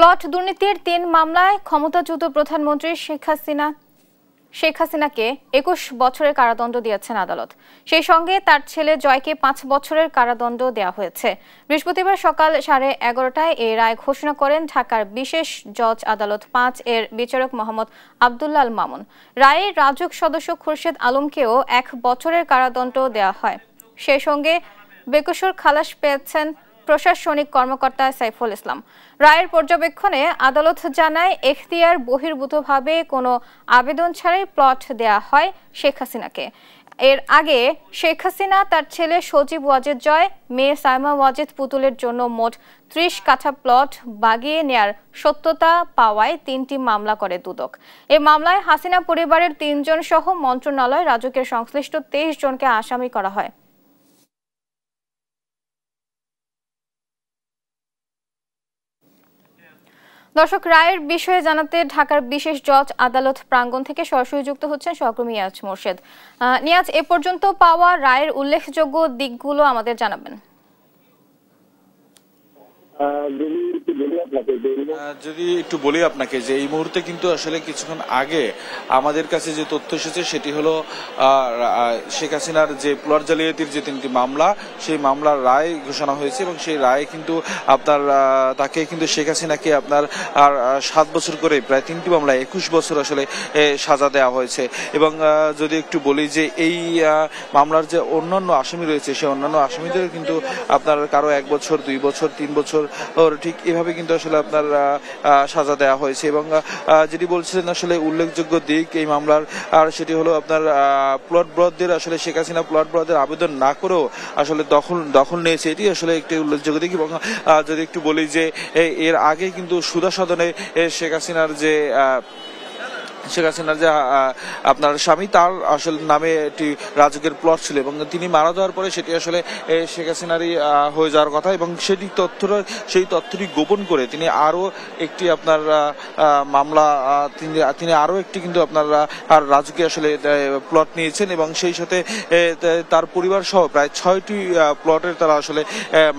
Plot দুর্নীতির ৩ মামলায় ক্ষমতাচ্যুত প্রধানমন্ত্রী শেখ হাসিনাকে ২১ বছরের কারাদণ্ড দিয়েছেন আদালত। সেই সঙ্গে তার ছেলে জয়কে ৫ বছরের কারাদণ্ড দেওয়া হয়েছে। বৃহস্পতিবার সকাল 11:30টায় এই রায় ঘোষণা করেন ঢাকার বিশেষ জজ আদালত ৫ এর বিচারক মোহাম্মদ আব্দুল্লাহ আল মামুন। রায়ে রাজউক সদস্য খুরশেদ আলমকেও ১ বছরের কারাদণ্ড দেওয়া হয়। সেই সঙ্গে বেকসুর খালাস পেয়েছেন প্রশাসনিক কর্মকর্তা সাইফুল ইসলাম। রায়ের পর্যবেক্ষণে আদালত জানায়, এখতিয়ার বহির্ভূতভাবে কোনো আবেদন ছাড়াই প্লট দেয়া হয় শেখ হাসিনাকে। এর আগে শেখ হাসিনা তার ছেলে সজীব ওয়াজেদ জয়, মেয়ে সাইমা ওয়াজেদ পুতুলের জন্য মোট ৩০ কাঠা প্লট বাগিয়ে নেয়ার সত্যতা পাওয়ায় ৩টি মামলা করে দুদক। এই মামলায় হাসিনা পরিবারের ৩ জন সহ মন্ত্রণালয় রাজুকের সংশ্লিষ্ট ২৩ জনকে আসামি করা হয়। দর্শক, রায়ের বিষয়ে জানাতে ঢাকার বিশেষ জজ আদালত প্রাঙ্গণ থেকে সরাসরি যুক্ত হচ্ছেন সহকর্মী নিয়াজ মোর্শেদ। নিয়াজ, এ পর্যন্ত পাওয়া রায়ের উল্লেখযোগ্য দিকগুলো আমাদের জানাবেন। যদি একটু বলি আপনাকে যে এই মুহূর্তে কিন্তু আসলে কিছুক্ষণ আগে আমাদের কাছে যে তথ্য এসেছে সেটি হলো শেখ হাসিনার যে প্লট জালিয়াতির যে 3টি মামলা, সেই মামলার রায় ঘোষণা হয়েছে এবং সেই রায় কিন্তু আপনার তাকে কিন্তু শেখ হাসিনাকে আপনার 7 বছর করে প্রায় 3টি মামলায় 21 বছর আসলে সাজা দেওয়া হয়েছে। এবং যদি একটু বলি যে এই মামলার যে অন্যান্য আসামি রয়েছে সেই অন্যান্য আসামিদের কিন্তু আপনার কারো 1 বছর, 2 বছর, 3 বছর ঠিক এভাবে কিন্তু আসলে আপনার সাজা দেওয়া হয়েছে। এবং যেটি বলছিলেন আসলে উল্লেখযোগ্য দিক এই মামলার, আর সেটি হলো আপনার প্লট বরাদ্দের আসলে শেখ হাসিনা প্লট বরাদ্দের আবেদন না করেও আসলে দখল নিয়েছে, এটি আসলে একটি উল্লেখযোগ্য দিক। এবং যদি একটু বলি যে এর আগে কিন্তু সুদা সদনে শেখ হাসিনার যে আপনার স্বামী, তার আসলে নামে একটি রাজুকের প্লট ছিল এবং তিনি মারা যাওয়ার পরে সেটি আসলে শেখ হাসিনারই হয়ে যাওয়ার কথা এবং সেই তথ্যটি গোপন করে তিনি আরও একটি আপনার মামলা তিনি আরও একটি কিন্তু আপনার রাজুকে আসলে প্লট নিয়েছেন এবং সেই সাথে তার পরিবার সহ প্রায় 6টি প্লটের তারা আসলে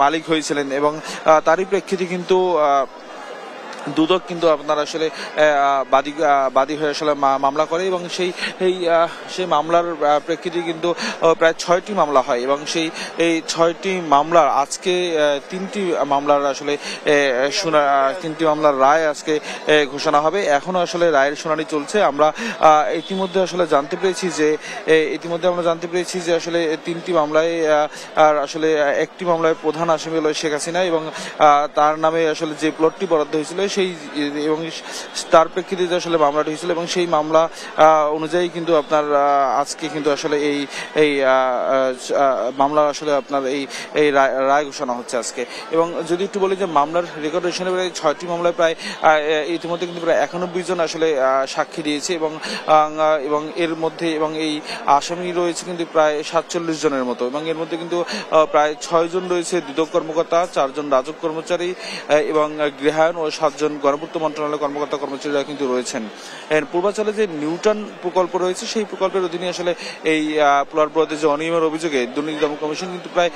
মালিক হয়েছিলেন। এবং তারই প্রেক্ষিতে কিন্তু দুদক কিন্তু আপনার আসলে বাদী হয়ে আসলে মামলা করে এবং সেই মামলার প্রেক্ষিতে কিন্তু প্রায় 6টি মামলা হয় এবং এই 6টি মামলার আজকে 3টি মামলার আসলে 3টি মামলার রায় আজকে ঘোষণা হবে। এখনো আসলে রায়ের শুনানি চলছে। আমরা ইতিমধ্যে আসলে জানতে পেরেছি যে আসলে 3টি মামলায় আসলে একটি মামলায় প্রধান আসামি হলো শেখ হাসিনা এবং তার নামে আসলে যে প্লটটি বরাদ্দ হয়েছিল এবং তার প্রেক্ষিতে আসলে মামলাটি হয়েছিল এবং সেই মামলা অনুযায়ী কিন্তু আপনার আজকে কিন্তু আসলে এই মামলা আসলে আপনার এই রায় ঘোষণা হচ্ছে আজকে। এবং যদি একটু বলি যে মামলার রেকর্ড হিসেবে প্রায় 6টি মামলায় প্রায় ইতিমধ্যে কিন্তু প্রায় 91 জন আসলে সাক্ষী দিয়েছে এবং এর মধ্যে এবং এই আসামি রয়েছে কিন্তু প্রায় 47 জনের মতো এবং এর মধ্যে কিন্তু প্রায় 6 জন রয়েছে দুদক কর্মকর্তা, 4 জন রাজুক কর্মচারী এবং গৃহায়ন ও 7 জন গণপূর্ত মন্ত্রণালয়ের কর্মকর্তা কর্মচারীরা কিন্তু রয়েছেন। পূর্বাঞ্চলে যে নিউটন প্রকল্প রয়েছে সেই প্রকল্পের অধীনে আসলে এই প্লট বরাদ্দের যে অনিয়মের অভিযোগে দুর্নীতি দমন কমিশন কিন্তু প্রায়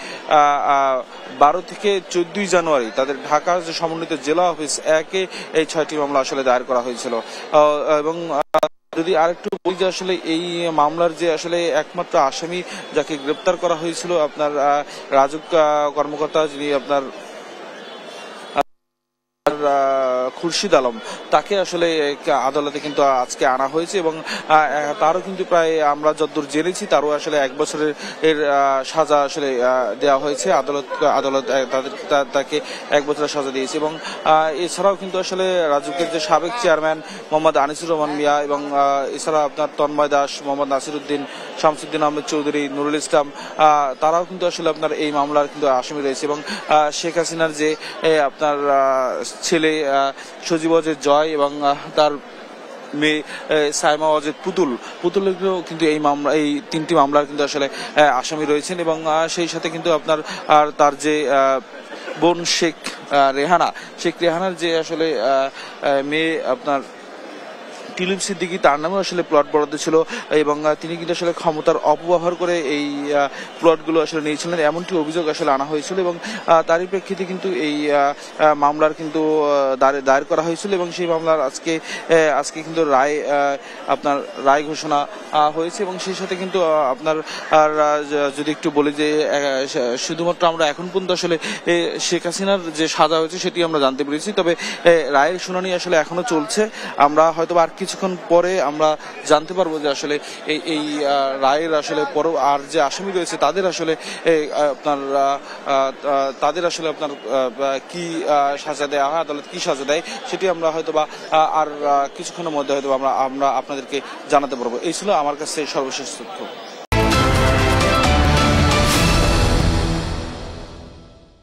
12 থেকে 14 জানুয়ারি তাদের ঢাকার যে সমন্বিত জেলা অফিস 1-এ এই 6টি মামলা আসলে দায়ের করা হয়েছিল। এবং যদি আরেকটু বলি যে আসলে এই মামলার যে আসলে একমাত্র আসামি যাকে গ্রেপ্তার করা হয়েছিল আপনার রাজুক কর্মকর্তা, যিনি আপনার খুরশিদ আলম, তাকে আসলে আদালতে কিন্তু আজকে আনা হয়েছে এবং তারও কিন্তু প্রায় আমরা যতদূর জেনেছি তারও আসলে 1 বছরের সাজা আসলে দেওয়া হয়েছে। আদালত তাকে 1 বছরের সাজা দিয়েছে। এবং এছাড়াও কিন্তু আসলে রাজুকের যে সাবেক চেয়ারম্যান মোহাম্মদ আনিসুর রহমান মিয়া এবং এছাড়া আপনার তন্ময় দাস, মোহাম্মদ নাসিরউদ্দিন, শামসুদ্দিন আহমেদ চৌধুরী, নুরুল ইসলাম, তারাও কিন্তু আসলে আপনার এই মামলার কিন্তু আসামি রয়েছে। এবং শেখ হাসিনার যে আপনার ছেলে সজীব ওয়াজেদ জয় এবং তার মেয়ে সাইমা ওয়াজেদ পুতুলেরও কিন্তু এই 3টি মামলার কিন্তু আসলে আসামি রয়েছেন। এবং সেই সাথে কিন্তু আপনার তার যে বোন শেখ রেহানার যে আসলে মেয়ে আপনার টিলিপ সিদ্দিকী, তার নামেও আসলে প্লট বরাদ্দ ছিল এবং তিনি কিন্তু আসলে ক্ষমতার অপব্যবহার করে এই প্লটগুলো আসলে নিয়েছিলেন, এমনটি অভিযোগ আসলে আনা হয়েছিল এবং তারই প্রেক্ষিতে কিন্তু এই মামলার কিন্তু দায়ের করা হয়েছিল এবং সেই মামলার আজকে কিন্তু রায় ঘোষণা হয়েছে এবং সেই সাথে কিন্তু আপনার যদি একটু বলি যে শুধুমাত্র আমরা এখন পর্যন্ত আসলে শেখ হাসিনার যে সাজা হয়েছে সেটি আমরা জানতে পেরেছি, তবে রায়ের শুনানি আসলে এখনো চলছে। আমরা হয়তো আর কিছুক্ষণ পরে আমরা জানতে পারবো যে আসলে এই রায়ের আসলে আর যে আসামি রয়েছে তাদের আসলে আপনার কি সাজা দেওয়া হয়, আদালত কি সাজা দেয় সেটি আমরা হয়তো বা আর কিছুক্ষণের মধ্যে হয়তো আমরা আপনাদেরকে জানাতে পারবো। এই ছিল আমার কাছে সর্বশেষ তথ্য।